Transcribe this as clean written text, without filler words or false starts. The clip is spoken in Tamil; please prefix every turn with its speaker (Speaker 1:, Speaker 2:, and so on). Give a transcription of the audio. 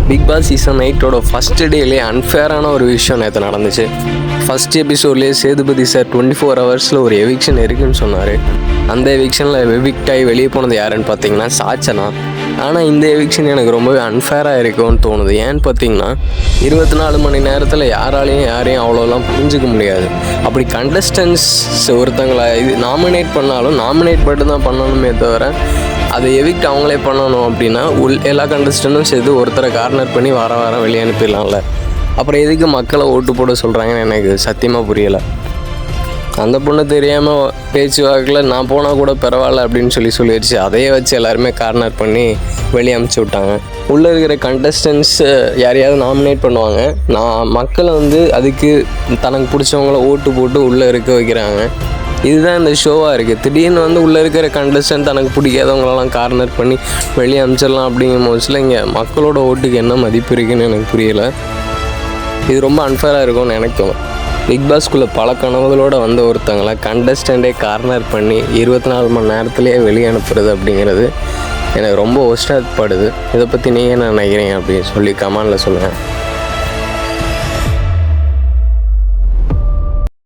Speaker 1: பிக் பாஸ் சீசன் 8 ஃபஸ்ட் டேலேயே அன்ஃபேரான ஒரு விஷயம் நேற்று நடந்துச்சு. ஃபஸ்ட் எபிசோட்லேயே சேதுபதி சார் 24 ஹவர்ஸில் ஒரு எவிக்ஷன் இருக்குன்னு சொன்னார். அந்த எவிக்ஷனில் எவிக்ட் ஆகி வெளியே போனது யாருன்னு பார்த்தீங்கன்னா சாச்சனா. ஆனால் இந்த எவிக்ஷன் எனக்கு ரொம்பவே அன்ஃபேராக இருக்கும்னு தோணுது. ஏன்னு பார்த்தீங்கன்னா 24 மணி நேரத்தில் யாரையும் அவ்வளோலாம் புரிஞ்சிக்க முடியாது. அப்படி கண்டஸ்டன்ஸ் ஒருத்தங்களை இது நாமினேட் பண்ணாலும் நாமினேட் மட்டும் தான் பண்ணணுமே தவிர அதை எவிக்ட் அவங்களே பண்ணணும் அப்படின்னா எல்லா கண்டஸ்டன்ட்டும் சேர்த்து ஒருத்தரை கார்னர் பண்ணி வாரம் வெளியே அனுப்பிடலாம்ல. அப்புறம் எதுக்கு மக்களை ஓட்டு போட சொல்கிறாங்கன்னு எனக்கு சத்தியமாக புரியலை. அந்த பொண்ணு தெரியாமல் பேச்சு வாக்கில் நான் போனால் கூட பரவாயில்ல அப்படின்னு சொல்லிடுச்சு. அதையே வச்சு எல்லாருமே கார்னர் பண்ணி வெளியே அமுச்சு விட்டாங்க. உள்ளே இருக்கிற கண்டஸ்டன்ஸ் யாரையாவது நாமினேட் பண்ணுவாங்க. மக்களை அதுக்கு தனக்கு பிடிச்சவங்கள ஓட்டு போட்டு உள்ளே இருக்க வைக்கிறாங்க. இதுதான் இந்த ஷோவாக இருக்குது. திடீர்னு உள்ளே இருக்கிற கண்டஸ்டன்ட் தனக்கு பிடிக்காதவங்களெல்லாம் கார்னர் பண்ணி வெளியே அனுப்பிச்சிடலாம் அப்படிங்கும் போதுல இங்கே மக்களோட ஓட்டுக்கு என்ன மதிப்பு இருக்குன்னு எனக்கு புரியலை. இது ரொம்ப அன்ஃபேராக இருக்கும்னு எனக்கு தோணும். பிக் பாஸ்குள்ளே பல கனவுகளோடு வந்த ஒருத்தங்களை கண்டஸ்டண்ட்டே கார்னர் பண்ணி 24 மணி நேரத்துலேயே வெளியே அனுப்புறது அப்படிங்கிறது எனக்கு ரொம்ப ஒஸ்ட்டாக படுது. இதை பற்றி நீங்கள் என்ன நினைக்கிறீங்க அப்படின்னு சொல்லி கமெண்டில் சொல்லுங்கள்.